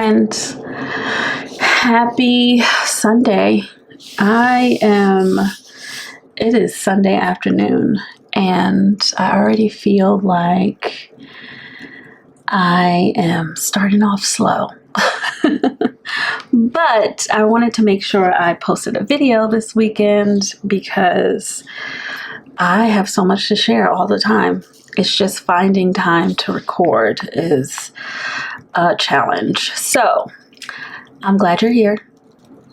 and happy Sunday. It is Sunday afternoon, and I already feel like I am starting off slow. But I wanted to make sure I posted a video this weekend because I have so much to share all the time. It's just finding time to record is a challenge. So I'm glad you're here.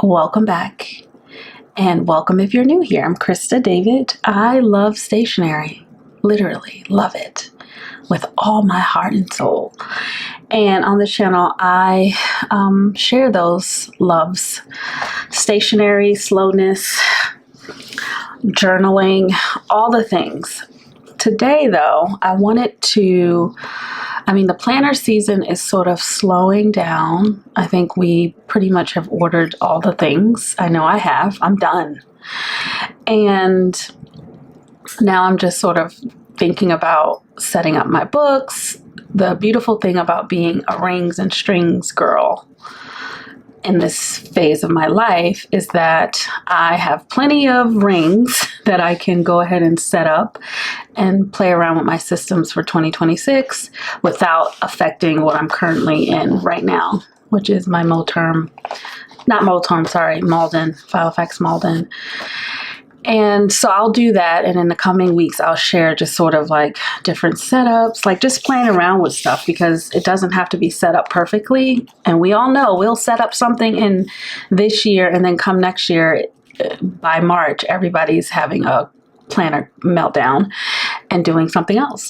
Welcome back. And welcome if you're new here. I'm Christa David. I love stationery. Literally love it with all my heart and soul. And on this channel, I share those loves. Stationery, slowness, journaling, all the things. Today, though, the planner season is sort of slowing down. I think we pretty much have ordered all the things. I know I have. I'm done. And now I'm just sort of thinking about setting up my books. The beautiful thing about being a rings and strings girl in this phase of my life is that I have plenty of rings that I can go ahead and set up and play around with my systems for 2026 without affecting what I'm currently in right now, which is my Malden, filofaxmalden. And so I'll do that, and in the coming weeks I'll share just sort of like different setups, like just playing around with stuff, because it doesn't have to be set up perfectly. And we all know we'll set up something in this year, and then come next year by March everybody's having a planner meltdown and doing something else.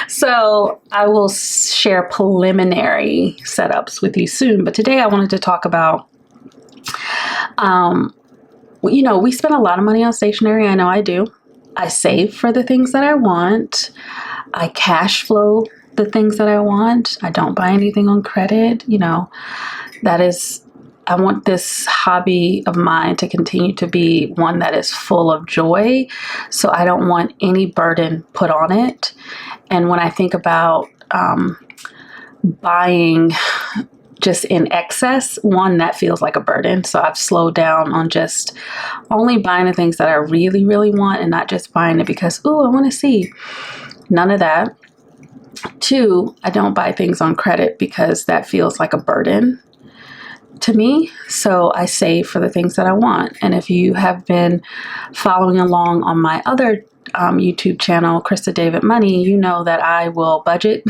So I will share preliminary setups with you soon, but today I wanted to talk about we spend a lot of money on stationery. I know I do. I save for the things that I want. I cash flow the things that I want. I don't buy anything on credit. I want this hobby of mine to continue to be one that is full of joy. So I don't want any burden put on it. And when I think about buying just in excess, one, that feels like a burden. So I've slowed down on just only buying the things that I really, really want, and not just buying it because, I want to see. None of that. Two, I don't buy things on credit because that feels like a burden to me. So I save for the things that I want. And if you have been following along on my other YouTube channel, Christa David Money, you know that I will budget,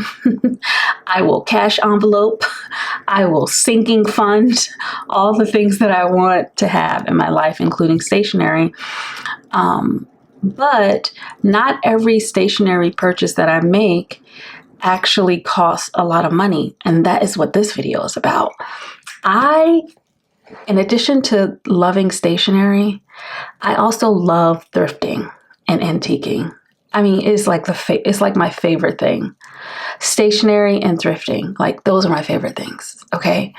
I will cash envelope, I will sinking fund all the things that I want to have in my life, including stationery. But not every stationery purchase that I make actually costs a lot of money. And that is what this video is about. In addition to loving stationery, I also love thrifting and antiquing. It's like my favorite thing. Stationery and thrifting, like those are my favorite things. Okay.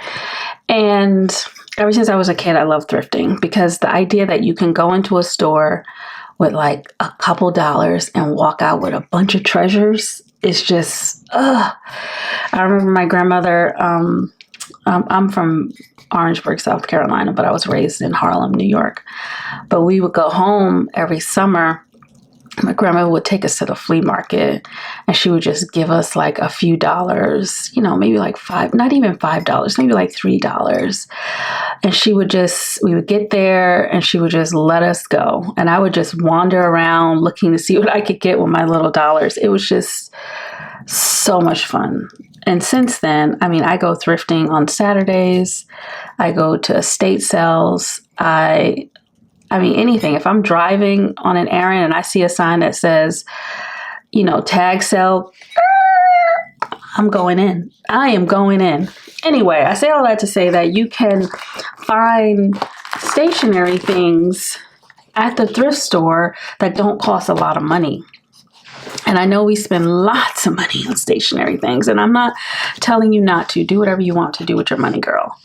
And ever since I was a kid, I love thrifting because the idea that you can go into a store with like a couple dollars and walk out with a bunch of treasures is just, I remember my grandmother, I'm from Orangeburg, South Carolina, but I was raised in Harlem, New York. But we would go home every summer. My grandma would take us to the flea market, and she would just give us like a few dollars, maybe like not even $5, maybe like $3. And we would get there and she would just let us go. And I would just wander around looking to see what I could get with my little dollars. It was just so much fun. And since then, I go thrifting on Saturdays. I go to estate sales. Anything. If I'm driving on an errand and I see a sign that says, tag sale, I'm going in. I am going in. Anyway, I say all that to say that you can find stationery things at the thrift store that don't cost a lot of money. And I know we spend lots of money on stationery things, and I'm not telling you not to. Do whatever you want to do with your money, girl.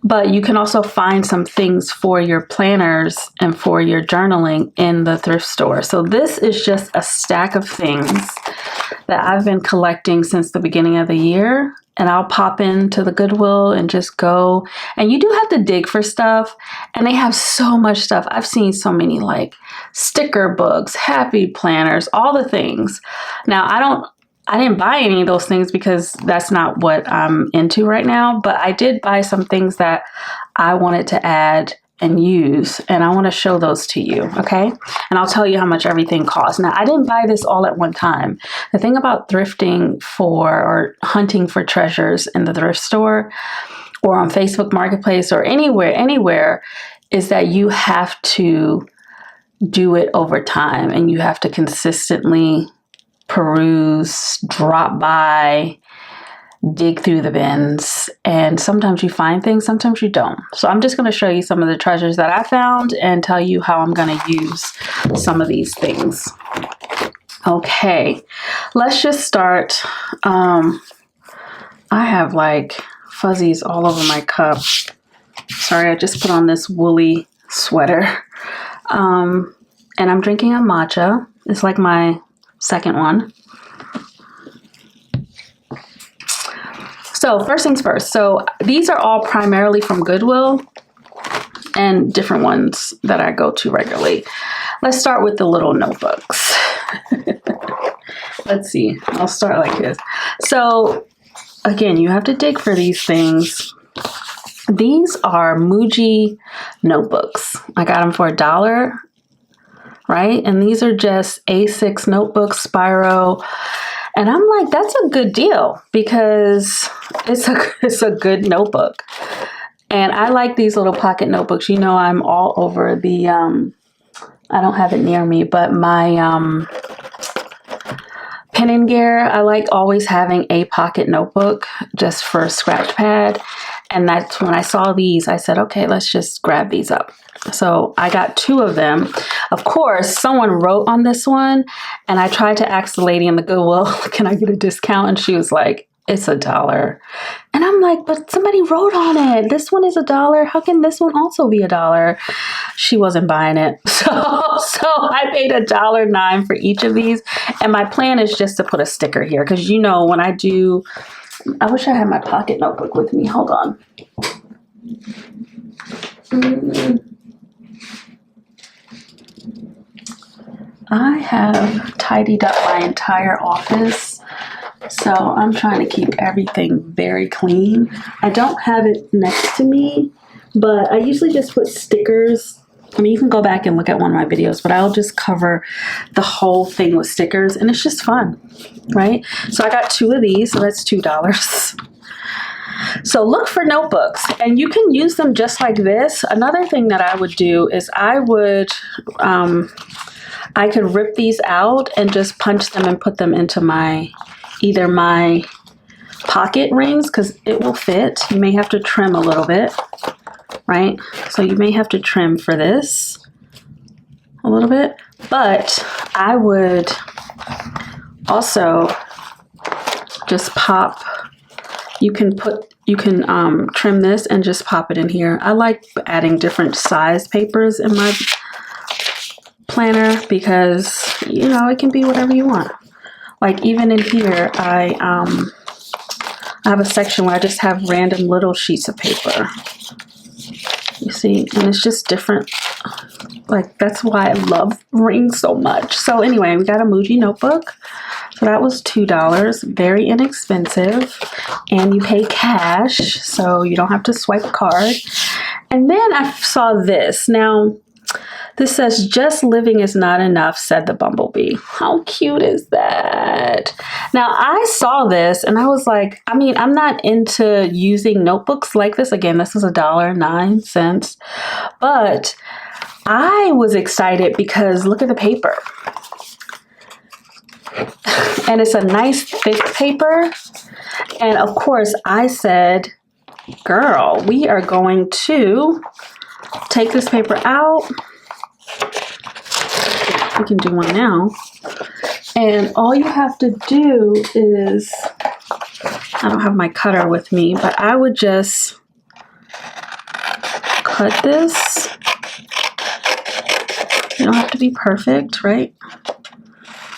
But you can also find some things for your planners and for your journaling in the thrift store. So this is just a stack of things that I've been collecting since the beginning of the year. and I'll pop into the Goodwill and just go. And you do have to dig for stuff, and they have so much stuff. I've seen so many like sticker books, happy planners, all the things. Now I didn't buy any of those things because that's not what I'm into right now, but I did buy some things that I wanted to add and use, and I want to show those to you, okay? And I'll tell you how much everything costs. Now, I didn't buy this all at one time. The thing about thrifting or hunting for treasures in the thrift store or on Facebook Marketplace or anywhere is that you have to do it over time, and you have to consistently peruse, drop by, dig through the bins, and sometimes you find things, sometimes you don't. So I'm just going to show you some of the treasures that I found and tell you how I'm going to use some of these things. Okay, let's just start. I have like fuzzies all over my cup. Sorry, I just put on this woolly sweater. And I'm drinking a matcha. It's like my second one. So first things first. So these are all primarily from Goodwill and different ones that I go to regularly. Let's start with the little notebooks. Let's see. I'll start like this. So again, you have to dig for these things. These are Muji notebooks. I got them for $1, right? And these are just A6 notebooks, Spyro. And I'm like, that's a good deal because it's a good notebook. And I like these little pocket notebooks. You know, I'm all over the, I don't have it near me, but my pen and gear, I like always having a pocket notebook just for a scratch pad. And that's when I saw these, I said, okay, let's just grab these up. So I got 2 of them. Of course, someone wrote on this one, and I tried to ask the lady in the Goodwill, can I get a discount? And she was like, it's $1. And I'm like, but somebody wrote on it. This one is $1. How can this one also be $1? She wasn't buying it. So I paid $1.09 for each of these. And my plan is just to put a sticker here. Because you know, when I do, I wish I had my pocket notebook with me. Hold on. I have tidied up my entire office, so I'm trying to keep everything very clean. I don't have it next to me, but I usually just put stickers. I mean, you can go back and look at one of my videos, but I'll just cover the whole thing with stickers, and it's just fun, right? So I got 2 of these, so that's $2. So look for notebooks, and you can use them just like this. Another thing that I would do is I could rip these out and just punch them and put them into either my pocket rings, because it will fit. You may have to trim a little bit, right? So you may have to trim for this a little bit, but I would also just pop. You can trim this and just pop it in here. I like adding different size papers in my planner because, you know, it can be whatever you want. Like even in here, I have a section where I just have random little sheets of paper. You see, and it's just different. Like, that's why I love rings so much. So anyway, we got a Muji notebook. So that was $2, very inexpensive, and you pay cash, so you don't have to swipe a card. And then I saw this. Now, this says, just living is not enough, said the bumblebee. How cute is that? Now, I saw this, and I was like, I mean, I'm not into using notebooks like this. Again, this was $1.09, but I was excited because look at the paper. And it's a nice thick paper. And of course I said, girl, we are going to take this paper out. We can do one now. And all you have to do is, I don't have my cutter with me, but I would just cut this. You don't have to be perfect, right?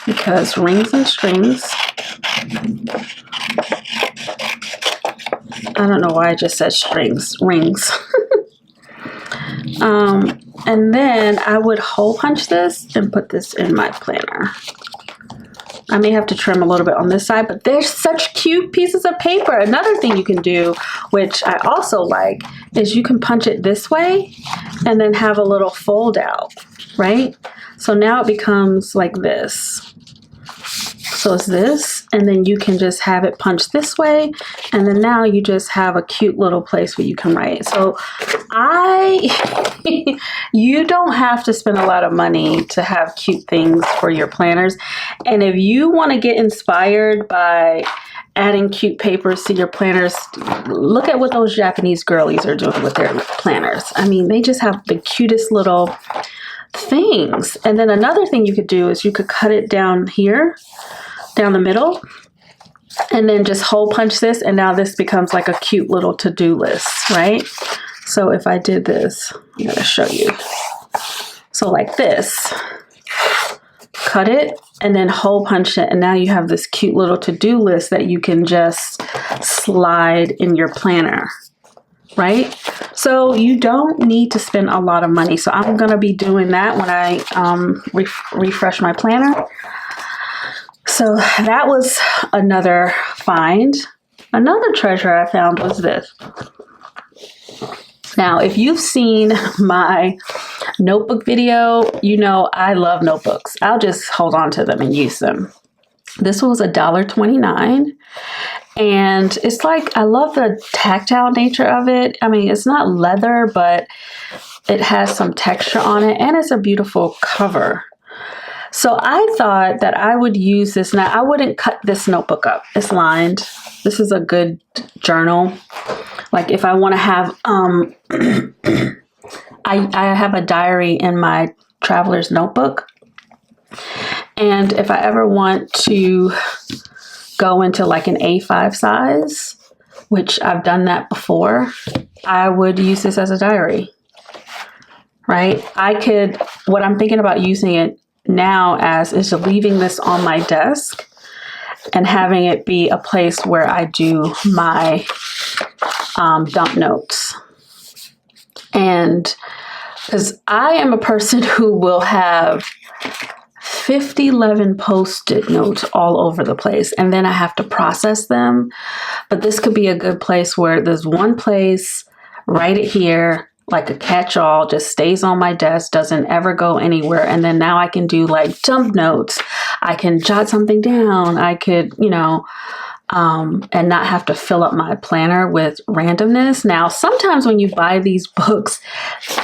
Because rings and strings. I don't know why I just said rings. And then I would hole punch this and put this in my planner. I may have to trim a little bit on this side, but they're such cute pieces of paper. Another thing you can do, which I also like, is you can punch it this way and then have a little fold out, right? So now it becomes like this. So it's this, and then you can just have it punched this way, and then now you just have a cute little place where you can write. So you don't have to spend a lot of money to have cute things for your planners. And if you want to get inspired by adding cute papers to your planners, look at what those Japanese girlies are doing with their planners. I mean, they just have the cutest little things. And then another thing you could do is you could cut it down here, down the middle, and then just hole punch this, and now this becomes like a cute little to-do list, right? So if I did this, I'm going to show you. So like this, cut it and then hole punch it, and now you have this cute little to-do list that you can just slide in your planner, right? So you don't need to spend a lot of money. So I'm going to be doing that when I refresh my planner. So that was another find. Another treasure I found was this. Now, if you've seen my notebook video, you know I love notebooks. I'll just hold on to them and use them. This was $1.29. And it's like, I love the tactile nature of it. I mean, it's not leather, but it has some texture on it, and it's a beautiful cover. So I thought that I would use this. Now, I wouldn't cut this notebook up. It's lined. This is a good journal. Like if I want to have, I have a diary in my traveler's notebook. And if I ever want to go into like an A5 size, which I've done that before, I would use this as a diary, right? What I'm thinking about using it now as is leaving this on my desk and having it be a place where I do my dump notes. And because I am a person who will have 11 post-it notes all over the place, and then I have to process them. But this could be a good place where there's one place, write it here, like a catch-all, just stays on my desk, doesn't ever go anywhere. And then now I can do like dump notes. I can jot something down. I could, and not have to fill up my planner with randomness. Now, sometimes when you buy these books,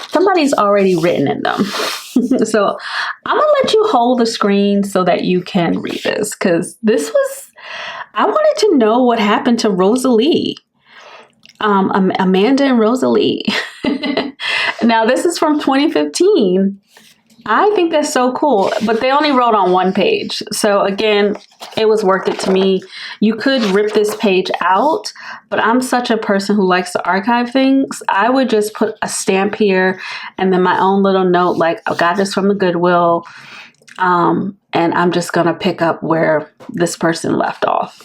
somebody's already written in them. So I'm going to let you hold the screen so that you can read this, because I wanted to know what happened to Rosalie. Amanda and Rosalie. Now, this is from 2015. I think that's so cool, but they only wrote on one page. So again, it was worth it to me. You could rip this page out, but I'm such a person who likes to archive things. I would just put a stamp here and then my own little note, like I got this from the Goodwill. And I'm just going to pick up where this person left off.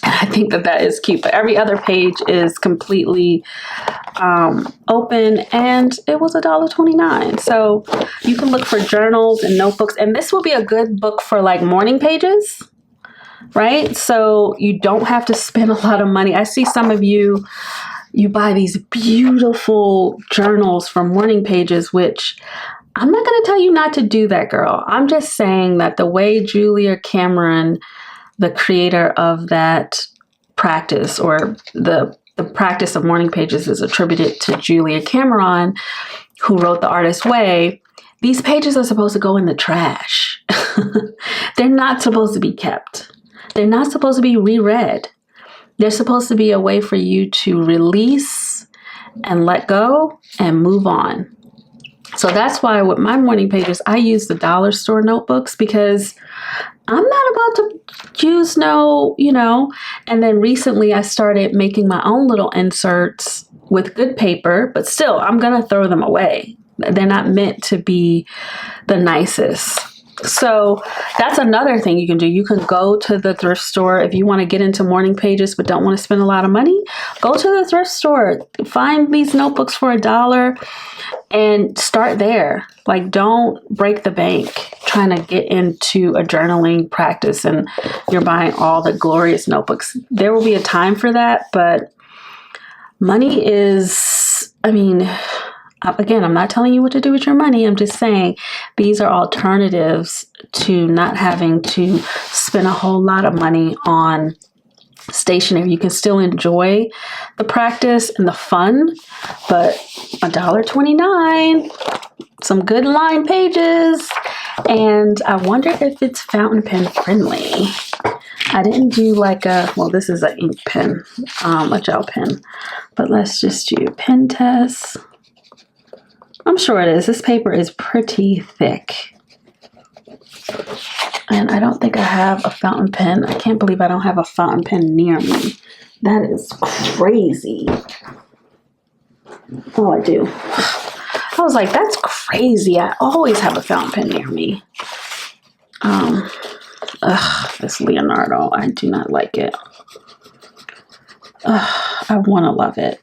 I think that is cute, but every other page is completely open, and it was $1.29. So you can look for journals and notebooks, and this will be a good book for like morning pages, right? So you don't have to spend a lot of money. I see some of you buy these beautiful journals for morning pages, which I'm not going to tell you not to do that, girl. I'm just saying that the way Julia Cameron, the creator of that practice, or the practice of morning pages is attributed to Julia Cameron, who wrote The Artist's Way. These pages are supposed to go in the trash. They're not supposed to be kept. They're not supposed to be reread. They're supposed to be a way for you to release and let go and move on. So that's why with my morning pages, I use the dollar store notebooks, because I'm not about to use and then recently I started making my own little inserts with good paper, but still I'm going to throw them away. They're not meant to be the nicest. So that's another thing you can do. You can go to the thrift store if you want to get into morning pages but don't want to spend a lot of money. Go to the thrift store, find these notebooks for $1 and start there. Like, don't break the bank trying to get into a journaling practice and you're buying all the glorious notebooks. There will be a time for that, but money is, I mean, again, I'm not telling you what to do with your money. I'm just saying these are alternatives to not having to spend a whole lot of money on stationery. You can still enjoy the practice and the fun, but $1.29, some good line pages, and I wonder if it's fountain pen friendly. I didn't do like a, well, this is an ink pen, a gel pen, but let's just do pen test. I'm sure it is. This paper is pretty thick. And I don't think I have a fountain pen. I can't believe I don't have a fountain pen near me. That is crazy. Oh, I do. I was like, that's crazy. I always have a fountain pen near me. This Leonardo, I do not like it. I want to love it.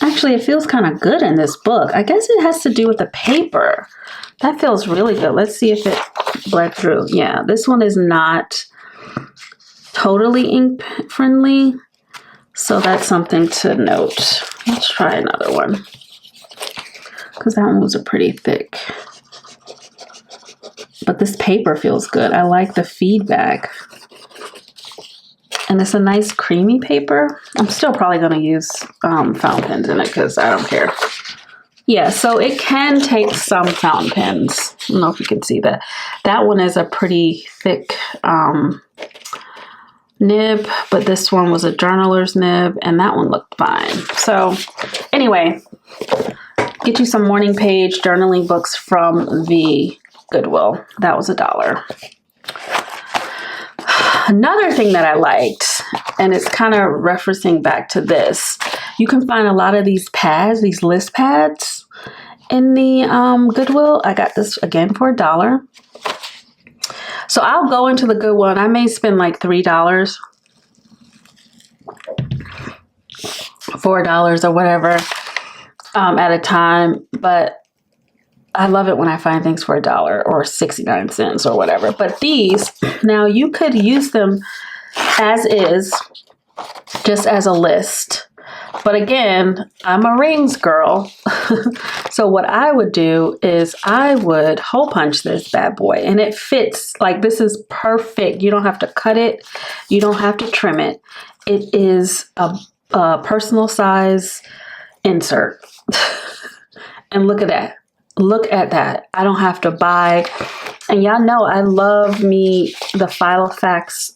Actually, it feels kind of good in this book. I guess it has to do with the paper. That feels really good. Let's see if it bled through. Yeah, this one is not totally ink friendly. So that's something to note. Let's try another one, because that one was a pretty thick. But this paper feels good. I like the feedback. And it's a nice creamy paper. I'm still probably going to use fountain pens in it because I don't care. Yeah, so it can take some fountain pens. I don't know if you can see that. That one is a pretty thick nib, but this one was a journaler's nib, and that one looked fine. So anyway, get you some morning page journaling books from the Goodwill. That was $1. Another thing that I liked, and it's kind of referencing back to this, you can find a lot of these pads, these list pads in the Goodwill. I got this again for $1. So I'll go into the Goodwill and I may spend like $3, $4 or whatever at a time, but I love it when I find things for $1 or 69 cents or whatever. But these, now you could use them as is, just as a list. But again, I'm a rings girl. So what I would do is I would hole punch this bad boy, and it fits. Like, this is perfect. You don't have to cut it. You don't have to trim it. It is a personal size insert. And look at that. Look at that. I don't have to buy. And y'all know I love me the filofax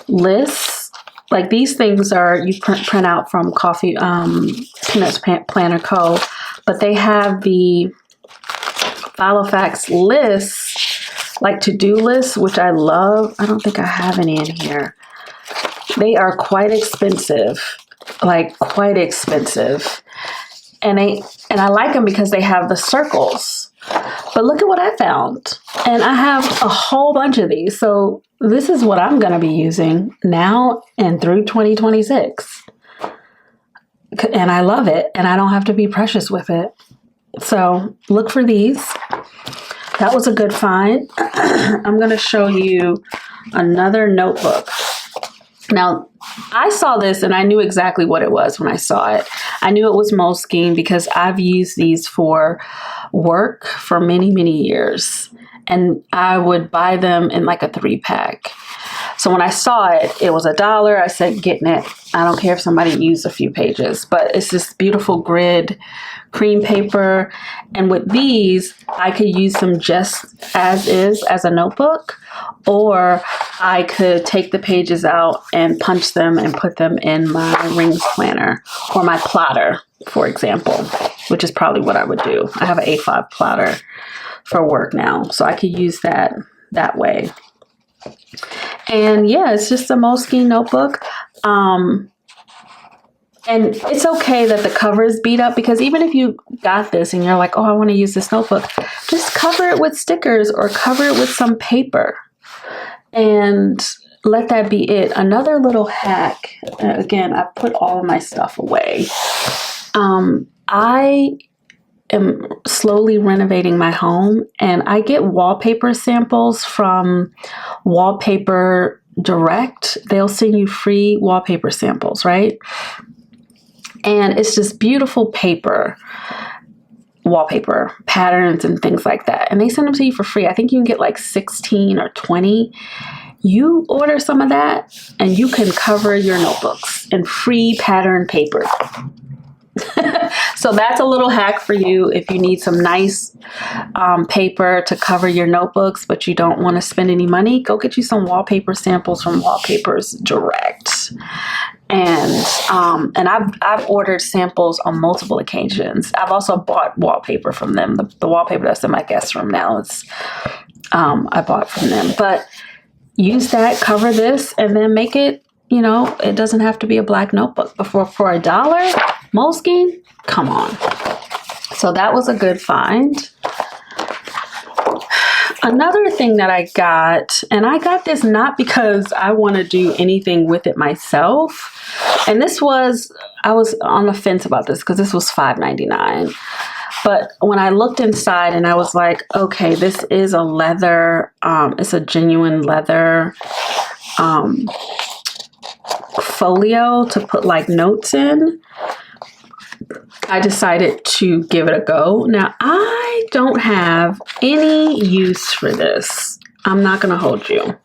lists. Like, these things are, you print out from Coffee Peanuts Planner Co. But they have the filofax lists, like to-do lists, which I love. I don't think I have any in here. They are quite expensive. Like, quite expensive. And I like them because they have the circles. But look at what I found. And I have a whole bunch of these. So this is what I'm going to be using now and through 2026. And I love it. And I don't have to be precious with it. So look for these. That was a good find. I'm going to show you another notebook. Now, I saw this and I knew exactly what it was when I saw it. I knew it was Moleskine because I've used these for work for many, many years. And I would buy them in like a 3-pack. So when I saw it, it was $1. I said, getting it. I don't care if somebody used a few pages. But it's this beautiful grid cream paper. And with these, I could use them just as is, as a notebook. Or I could take the pages out and punch them and put them in my rings planner or my plotter, for example, which is probably what I would do. I have an A5 plotter for work now, so I could use that way. And yeah, it's just a Moleskine notebook. And it's okay that the cover is beat up, because even if you got this and you're like, oh, I want to use this notebook, just cover it with stickers or cover it with some paper and let that be it. Another little hack, again, I put all of my stuff away. I am slowly renovating my home, and I get wallpaper samples from Wallpaper Direct. They'll send you free wallpaper samples, right? And it's just beautiful paper, wallpaper patterns and things like that. And they send them to you for free. I think you can get like 16 or 20. You order some of that and you can cover your notebooks in free pattern paper. So that's a little hack for you if you need some nice paper to cover your notebooks, but you don't want to spend any money. Go get you some wallpaper samples from Wallpapers Direct. And I've ordered samples on multiple occasions. I've also bought wallpaper from them. The wallpaper that's in my guest room now, it's I bought from them. But use that, cover this, and then make it, you know, it doesn't have to be a black notebook. But for $1, Moleskine, come on. So that was a good find. Another thing that I got, and I got this not because I want to do anything with it myself. And this was, I was on the fence about this because this was $5.99. But when I looked inside and I was like, okay, this is a leather, it's a genuine leather folio to put like notes in. I decided to give it a go. Now, I don't have any use for this. I'm not going to hold you.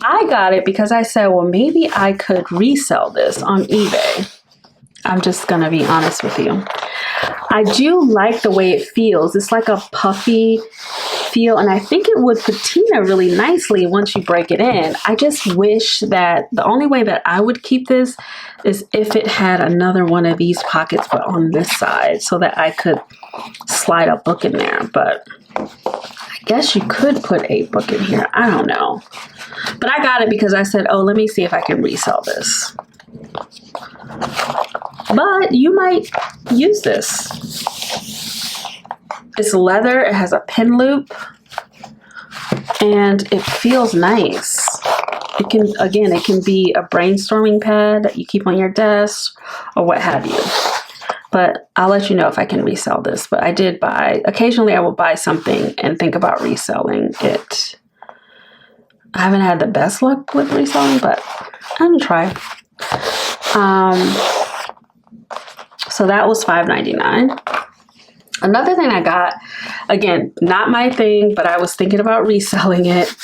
I got it because I said, well, maybe I could resell this on eBay. I'm just going to be honest with you. I do like the way it feels. It's like a puffy feel, and I think it would patina really nicely once you break it in. I just wish that the only way that I would keep this is if it had another one of these pockets, but on this side, so that I could slide a book in there. But I guess you could put a book in here. I don't know. But I got it because I said, oh, let me see if I can resell this. But you might use this. It's leather, it has a pin loop, and it feels nice. It can, again, it can be a brainstorming pad that you keep on your desk or what have you. But I'll let you know if I can resell this. But I did buy, occasionally I will buy something and think about reselling it. I haven't had the best luck with reselling, but I'm gonna try. So that was $5.99. Another thing I got, again, not my thing, but I was thinking about reselling it,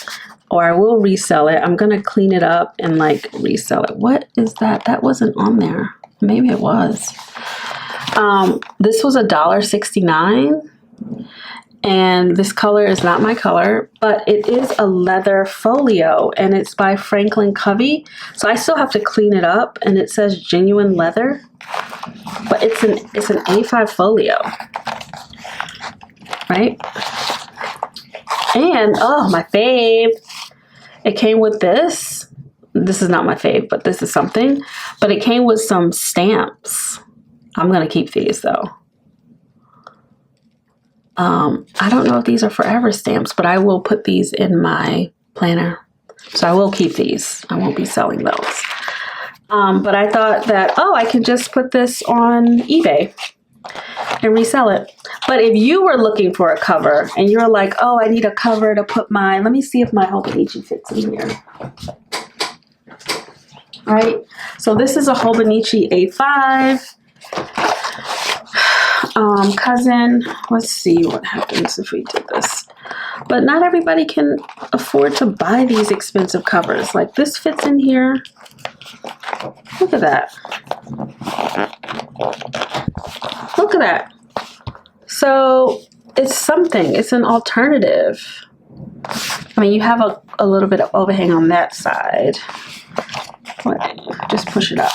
or I will resell it. I'm going to clean it up and like resell it. What is that? That wasn't on there. Maybe it was. This was $1.69. And this color is not my color, but it is a leather folio, and it's by Franklin Covey. So I still have to clean it up, and it says genuine leather, but it's an A5 folio, right? And oh, my fave, it came with this. This is not my fave, but this is something. But it came with some stamps. I'm gonna keep these though. I don't know if these are forever stamps, but I will put these in my planner. So I will keep these. I won't be selling those. But I thought that, oh, I can just put this on eBay and resell it. But if you were looking for a cover and you're like, oh, I need a cover to put my, let me see if my Hobonichi fits in here. All right. So this is a Hobonichi A5. Cousin, let's see what happens if we did this. But not everybody can afford to buy these expensive covers. Like this fits in here. Look at that. Look at that. So it's something. It's an alternative. I mean, you have a little bit of overhang on that side. Just push it up.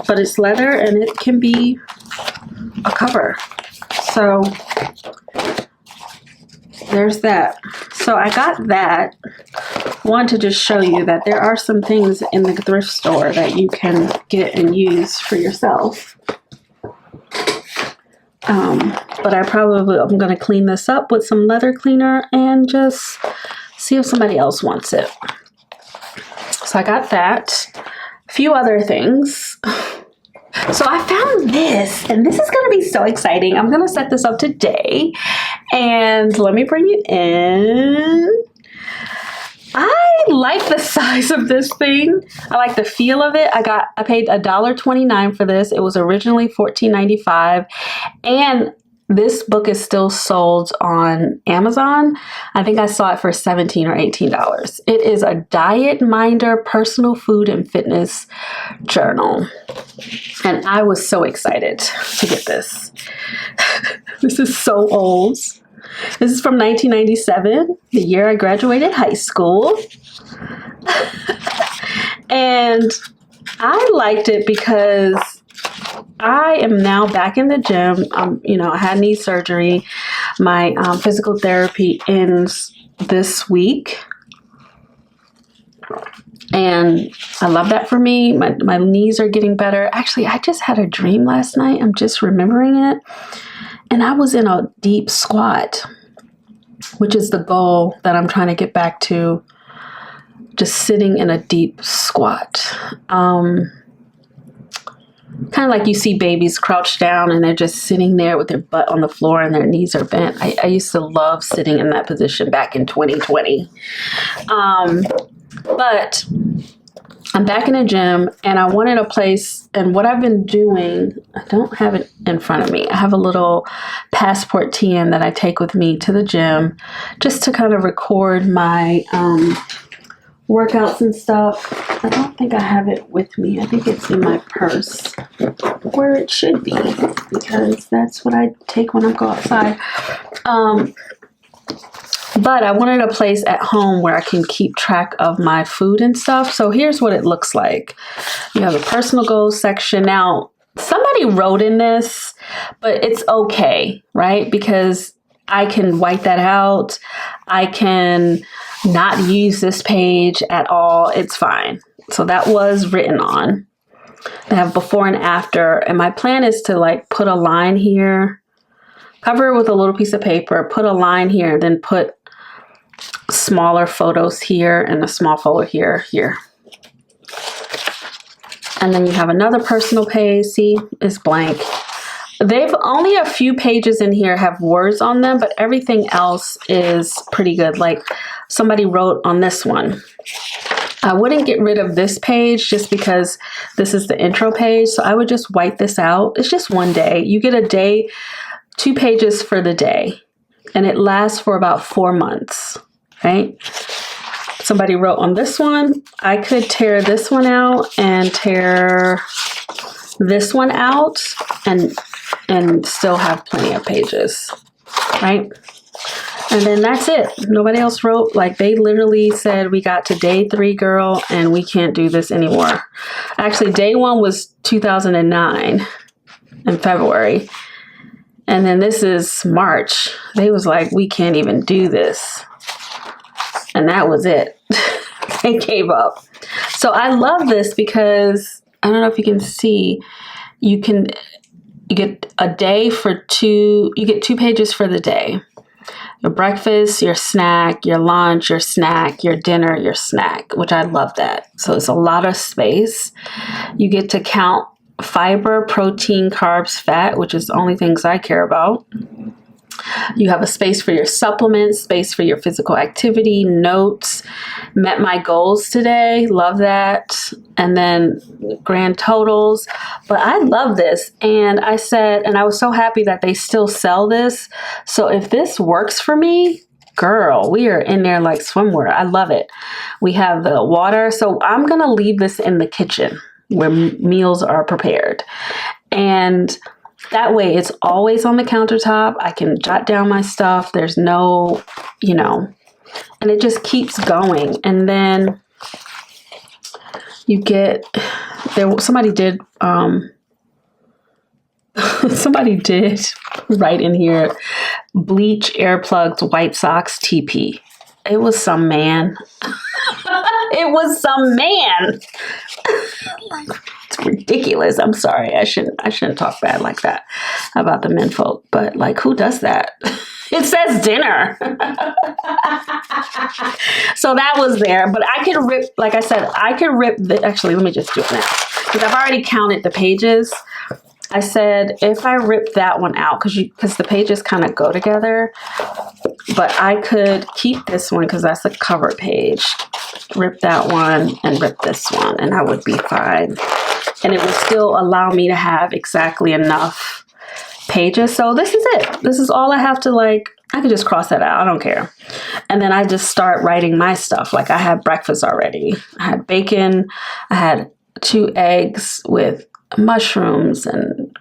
But it's leather and it can be a cover. So there's that. So I got that. want to just show you that there are some things in the thrift store that you can get and use for yourself. But I'm going to clean this up with some leather cleaner and just see if somebody else wants it. So I got that. A few other things. So I found this, and this is going to be so exciting. I'm going to set this up today, and let me bring you in. I like the size of this thing. I like the feel of it. I paid $1.29 for this. It was originally $14.95, and this book is still sold on Amazon. I think I saw it for $17 or $18. It is a Diet Minder personal food and fitness journal. And I was so excited to get this. This is so old. This is from 1997, the year I graduated high school. And I liked it because I am now back in the gym. I had knee surgery. My physical therapy ends this week. And I love that for me. My knees are getting better. Actually, I just had a dream last night. I'm just remembering it. And I was in a deep squat, which is the goal that I'm trying to get back to. Just sitting in a deep squat. Kind of like you see babies crouched down and they're just sitting there with their butt on the floor and their knees are bent. I used to love sitting in that position back in 2020. But I'm back in the gym and I wanted a place, and what I've been doing, I don't have it in front of me. I have a little Passport TN that I take with me to the gym just to kind of record my workouts and stuff. I don't think I have it with me. I think it's in my purse where it should be, because that's what I take when I go outside. But I wanted a place at home where I can keep track of my food and stuff. So here's what it looks like. You have a personal goals section. Now, somebody wrote in this, but it's okay, right? Because I can wipe that out. I can not use this page at all. It's fine. So that was written on. They have before and after. And my plan is to put a line here, cover it with a little piece of paper, put a line here, then put smaller photos here and a small photo here. And then you have another personal page. See, it's blank. They've only a few pages in here have words on them, but everything else is pretty good. Like somebody wrote on this one. I wouldn't get rid of this page just because this is the intro page. So I would just wipe this out. It's just one day. You get a day, 2 pages for the day, and it lasts for about 4 months, right? Somebody wrote on this one. I could tear this one out and tear this one out and still have plenty of pages, right? And then that's it. Nobody else wrote. They literally said, we got to day 3, girl, and we can't do this anymore. Actually, day 1 was 2009 in February. And then this is March. They was like, we can't even do this. And that was it. They gave up. So I love this because, I don't know if you can see, you get a day for 2, you get 2 pages for the day. Your breakfast, your snack, your lunch, your snack, your dinner, your snack, which I love that. So it's a lot of space. You get to count fiber, protein, carbs, fat, which is the only things I care about. You have a space for your supplements, space for your physical activity, notes, met my goals today, love that, and then grand totals. But I love this, and I said, and I was so happy that they still sell this. So if this works for me, girl, we are in there like swimwear. I love it. We have the water, so I'm gonna leave this in the kitchen where meals are prepared, and that way it's always on the countertop. I can jot down my stuff. There's no, and it just keeps going. And then you get, somebody did write in here, bleach, earplugs, white socks, TP. It was some man. It was some man. It's ridiculous. I'm sorry. I shouldn't talk bad like that about the men folk. But like, who does that? It says dinner. So that was there. But I could rip, like I said, I could rip the, actually, let me just do it now. Because I've already counted the pages. I said, if I rip that one out, because the pages kind of go together, but I could keep this one because that's a cover page, rip that one and rip this one, and I would be fine. And it would still allow me to have exactly enough pages. So this is it. This is all I have to, like, I could just cross that out. I don't care. And then I just start writing my stuff. Like, I had breakfast already. I had bacon. I had 2 eggs with mushrooms and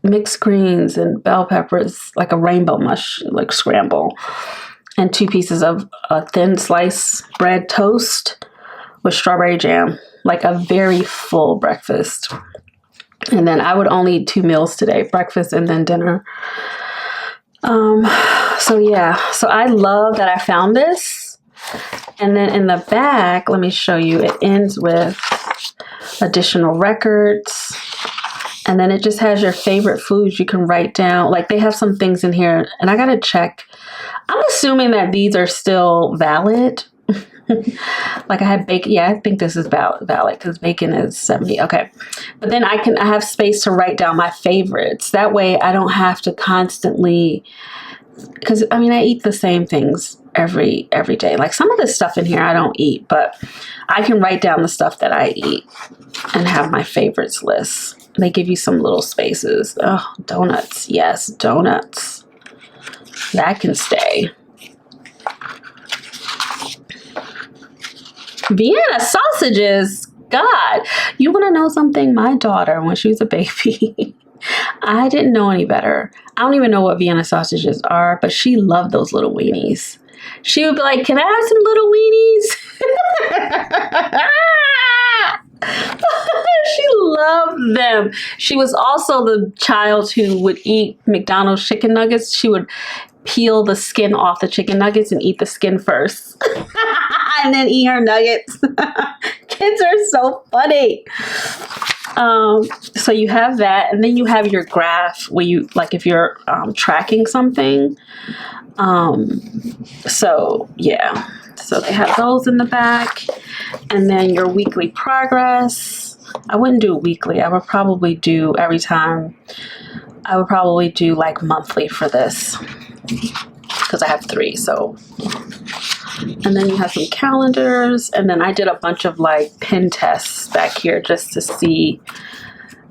mixed greens and bell peppers, like a rainbow mush, like scramble, and 2 pieces of a thin slice bread toast with strawberry jam, like a very full breakfast. And then I would only eat 2 meals today, breakfast and then dinner. So yeah, so I love that I found this. And then in the back, let me show you, it ends with additional records. And then it just has your favorite foods you can write down. Like, they have some things in here, and I gotta check. I'm assuming that these are still valid. Like, I had bacon. Yeah, I think this is valid because bacon is 70. Okay. But then I have space to write down my favorites. That way I don't have to constantly, because I mean, I eat the same things every day. Like, some of this stuff in here I don't eat, but I can write down the stuff that I eat and have my favorites list. They give you some little spaces. Oh, donuts. Yes, donuts. That can stay. Vienna sausages. God, you want to know something? My daughter, when she was a baby, I didn't know any better. I don't even know what Vienna sausages are, but she loved those little weenies. She would be like, can I have some little weenies? She loved them. She was also the child who would eat McDonald's chicken nuggets. She would peel the skin off the chicken nuggets and eat the skin first. And then eat her nuggets. Kids are so funny. So you have that, and then you have your graph where you, like, if you're tracking something. So yeah, so they have those in the back, and then your weekly progress. I wouldn't do weekly. I would probably do every time. I would probably do like monthly for this because I have 3. So, and then you have some calendars, and then I did a bunch of like pen tests back here just to see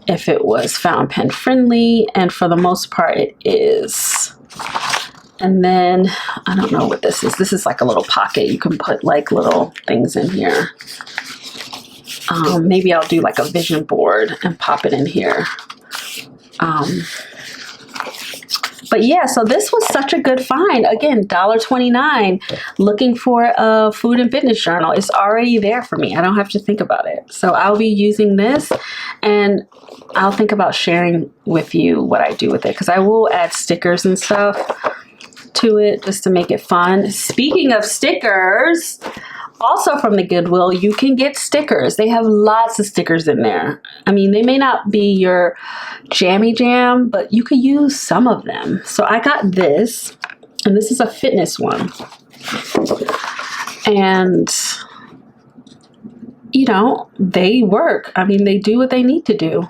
if it was fountain pen friendly, and for the most part it is. And then I don't know what this is. This is like a little pocket. You can put like little things in here. Maybe I'll do like a vision board and pop it in here. But yeah, so this was such a good find. Again, $1.29. Looking for a food and fitness journal. It's already there for me. I don't have to think about it. So I'll be using this, and I'll think about sharing with you what I do with it, because I will add stickers and stuff to it just to make it fun. Speaking of stickers, also from the Goodwill, you can get stickers. They have lots of stickers in there. I mean, they may not be your jammy jam, but you could use some of them. So I got this, and this is a fitness one. And, you know, they work. I mean, they do what they need to do.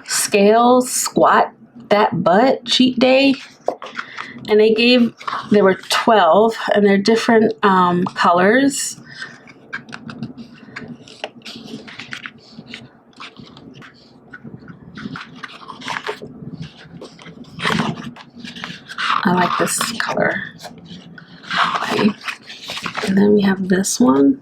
Scales, squat that butt, cheat day. And there were 12, and they're different colors. I like this color. Okay. And then we have this one.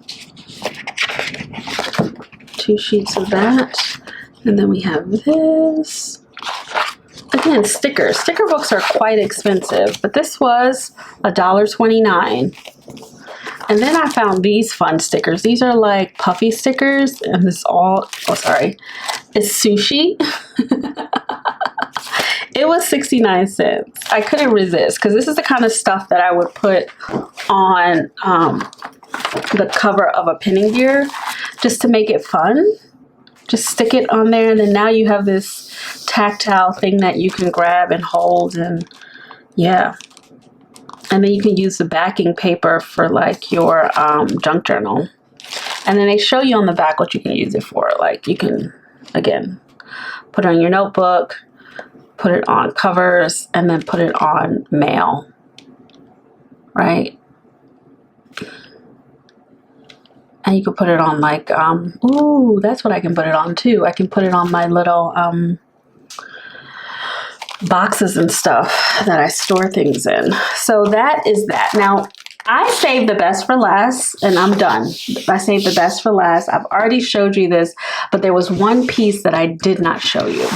2 sheets of that. And then we have this. Again, stickers. Sticker books are quite expensive, but this was $1.29. And then I found these fun stickers. These are like puffy stickers, and this it's sushi. It was 69 cents. I couldn't resist, because this is the kind of stuff that I would put on the cover of a pinning gear just to make it fun. Just stick it on there, and then now you have this tactile thing that you can grab and hold, and yeah. And then you can use the backing paper for like your junk journal. And then they show you on the back what you can use it for. Like you can, again, put it on your notebook, put it on covers, and then put it on mail, right? And you can put it on like, ooh, that's what I can put it on too. I can put it on my little boxes and stuff that I store things in. So that is that. Now, I saved the best for last, and I'm done. I saved the best for last. I've already showed you this, but there was one piece that I did not show you.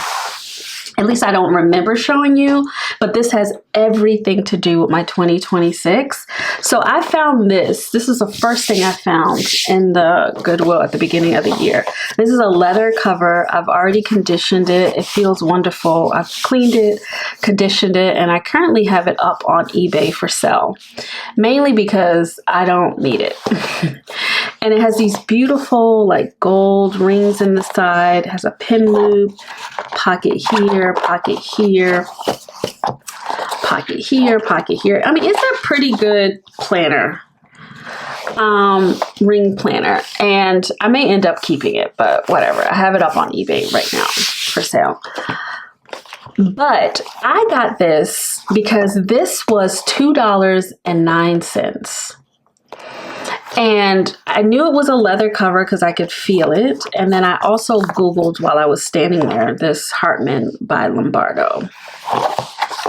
At least I don't remember showing you, but this has everything to do with my 2026. So I found this. This is the first thing I found in the Goodwill at the beginning of the year. This is a leather cover. I've already conditioned it. It feels wonderful. I've cleaned it, conditioned it, and I currently have it up on eBay for sale, mainly because I don't need it. And it has these beautiful like gold rings in the side. It has a pin loop, pocket here, pocket here, pocket here, pocket here. I mean, it's a pretty good planner, ring planner, and I may end up keeping it, but whatever. I have it up on eBay right now for sale. But I got this because this was $2.09. And I knew it was a leather cover because I could feel it. And then I also Googled while I was standing there, this Hartman by Lombardo.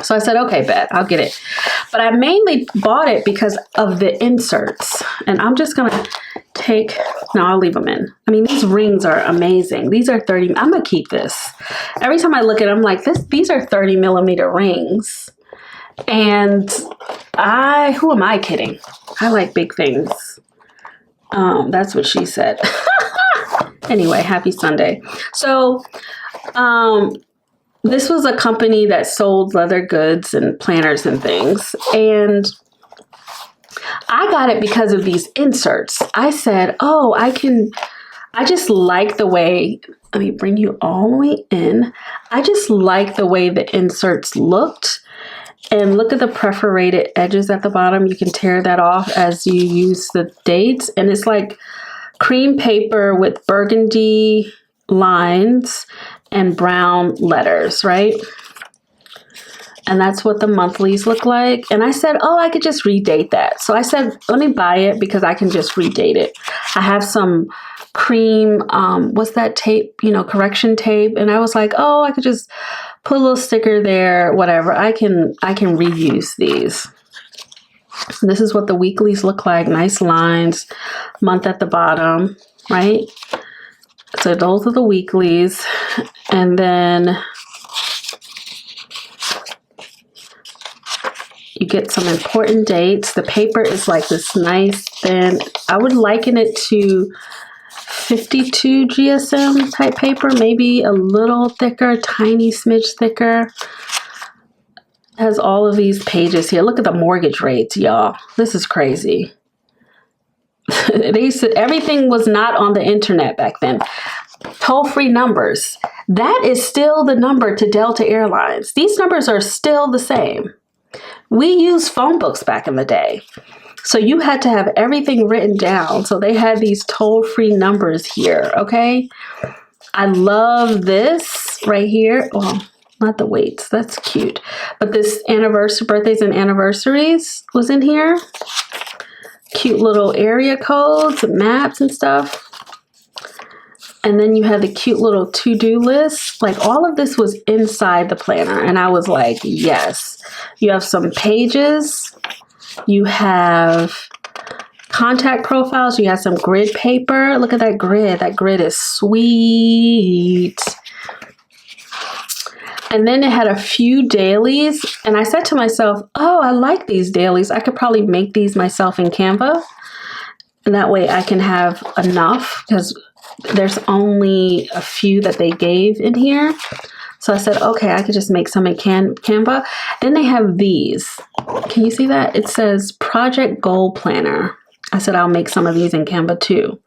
So I said, okay, bet, I'll get it. But I mainly bought it because of the inserts. And I'm just going to take, no, I'll leave them in. I mean, these rings are amazing. These are 30, I'm going to keep this. Every time I look at it, I'm like, these are 30 millimeter rings. And who am I kidding? I like big things. That's what she said. Anyway, happy Sunday. So, this was a company that sold leather goods and planners and things. And I got it because of these inserts. I said, oh, I just like the way, let me bring you all the way in. I just like the way the inserts looked. And look at the perforated edges at the bottom. You can tear that off as you use the dates. And it's like cream paper with burgundy lines and brown letters, right? And that's what the monthlies look like. And I said, oh, I could just redate that. So I said, let me buy it because I can just redate it. I have some cream, what's that tape, correction tape. And I was like, oh, I could just put a little sticker there, whatever. I can reuse these. This is what the weeklies look like. Nice lines, month at the bottom, right? So those are the weeklies. And then you get some important dates. The paper is like this nice thin, I would liken it to 52 GSM type paper, maybe a little thicker, tiny smidge thicker. Has all of these pages here. Look at the mortgage rates, y'all. This is crazy. They said everything was not on the internet back then. Toll-free numbers. That is still the number to Delta Airlines. These numbers are still the same. We used phone books back in the day. So you had to have everything written down. So they had these toll-free numbers here, okay? I love this right here. Well, not the weights. That's cute. But this birthdays and anniversaries was in here. Cute little area codes, maps and stuff. And then you had the cute little to-do list. Like all of this was inside the planner. And I was like, yes. You have some pages. You have contact profiles. You have some grid paper. Look at that grid. That grid is sweet. And then it had a few dailies. And I said to myself, oh, I like these dailies. I could probably make these myself in Canva. And that way I can have enough because there's only a few that they gave in here. So I said, okay, I could just make some in Canva. Then they have these. Can you see that? It says Project Goal Planner. I said I'll make some of these in Canva too.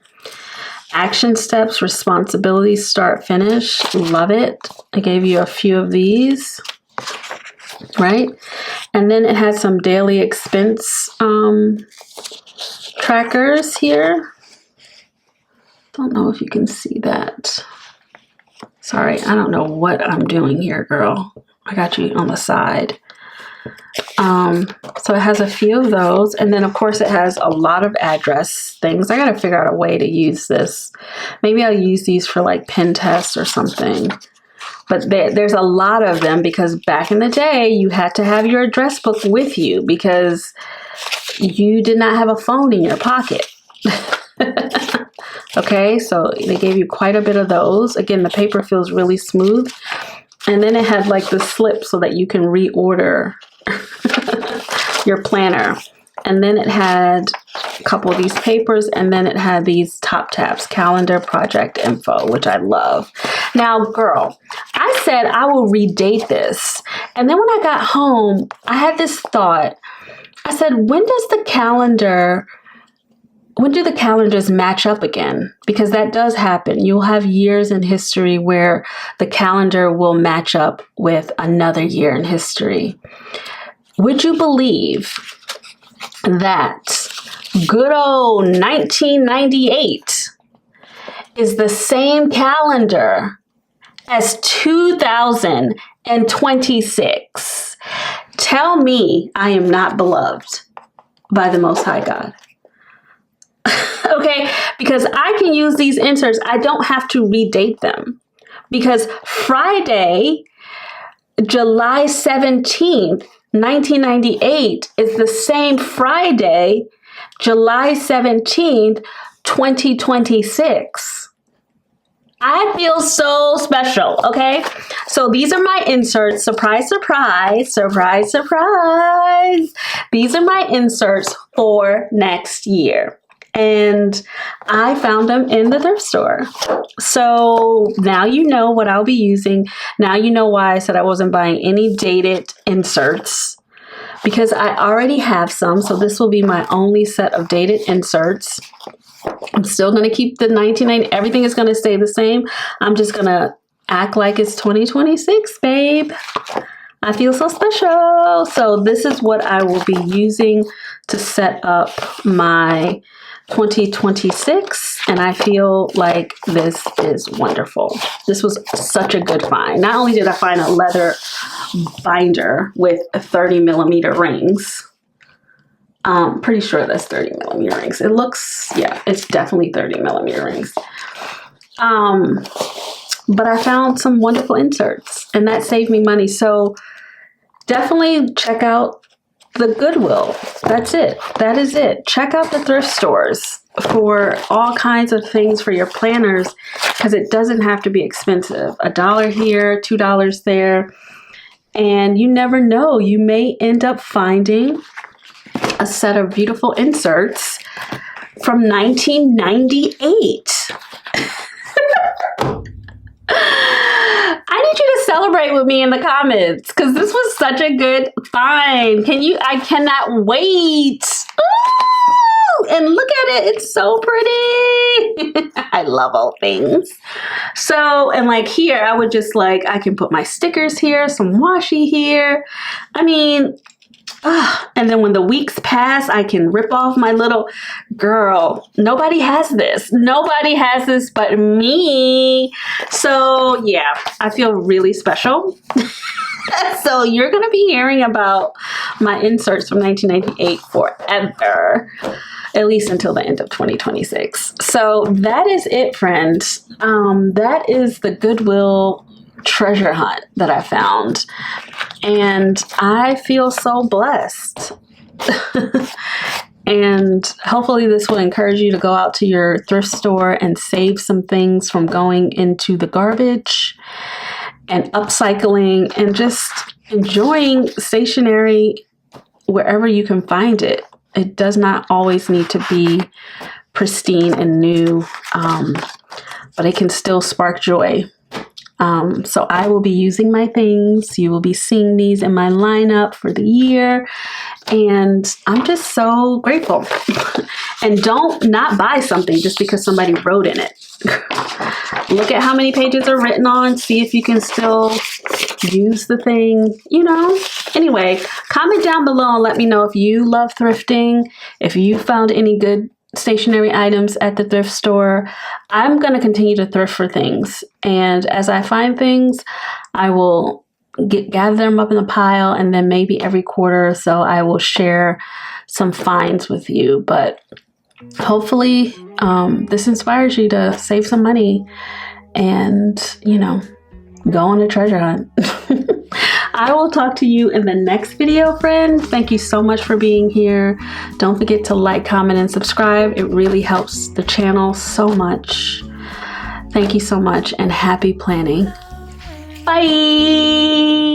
Action steps, responsibilities, start, finish. Love it. I gave you a few of these, right? And then it has some daily expense trackers here. Don't know if you can see that. Sorry, I don't know what I'm doing here, girl. I got you on the side. So it has a few of those, and then of course it has a lot of address things. I gotta figure out a way to use this. Maybe I'll use these for like pen tests or something. But there's a lot of them because back in the day you had to have your address book with you because you did not have a phone in your pocket. Okay, so they gave you quite a bit of those. Again, the paper feels really smooth. And then it had like the slip so that you can reorder your planner. And then it had a couple of these papers, and then it had these top tabs, calendar, project info, which I love. Now, girl, I said I will redate this. And then when I got home, I had this thought. I said, when do the calendars match up again? Because that does happen. You'll have years in history where the calendar will match up with another year in history. Would you believe that good old 1998 is the same calendar as 2026? Tell me I am not beloved by the Most High God. Okay, because I can use these inserts. I don't have to redate them because Friday, July 17th, 1998 is the same Friday, July 17th, 2026. I feel so special, okay? So these are my inserts. Surprise, surprise, surprise, surprise. These are my inserts for next year. And I found them in the thrift store. So now you know what I'll be using. Now you know why I said I wasn't buying any dated inserts, because I already have some. So this will be my only set of dated inserts. I'm still going to keep the 1990. Everything is going to stay the same. I'm just going to act like it's 2026, babe. I feel so special. So this is what I will be using to set up my 2026, and I feel like this is wonderful. This was such a good find. Not only did I find a leather binder with 30mm rings. Pretty sure that's 30mm rings. It looks, yeah, it's definitely 30mm rings. But I found some wonderful inserts, and that saved me money. So definitely check out the Goodwill. That's it. That is it. Check out the thrift stores for all kinds of things for your planners, because it doesn't have to be expensive. $1 here, $2 there. And you never know. You may end up finding a set of beautiful inserts from 1998. I need you to celebrate with me in the comments because this was such a good find. I cannot wait. Ooh, and look at it. It's so pretty. I love all things. So, and like here, I would just I can put my stickers here, some washi here. I mean, and then when the weeks pass, I can rip off my little girl. Nobody has this. Nobody has this but me. So yeah, I feel really special. So you're going to be hearing about my inserts from 1998 forever, at least until the end of 2026. So that is it, friends. That is the Goodwill treasure hunt that I found. And I feel so blessed. And hopefully this will encourage you to go out to your thrift store and save some things from going into the garbage and upcycling and just enjoying stationery wherever you can find it. It does not always need to be pristine and new, but it can still spark joy So I will be using my things. You will be seeing these in my lineup for the year. And I'm just so grateful. And don't not buy something just because somebody wrote in it. Look at how many pages are written on. See if you can still use the thing, you know. Anyway, comment down below and let me know if you love thrifting, if you found any good stationery items at the thrift store. I'm going to continue to thrift for things. And as I find things, I will gather them up in a pile, and then maybe every quarter or so I will share some finds with you. But hopefully this inspires you to save some money and, you know, go on a treasure hunt. I will talk to you in the next video, friend. Thank you so much for being here. Don't forget to like, comment, and subscribe. It really helps the channel so much. Thank you so much, and happy planning. Bye.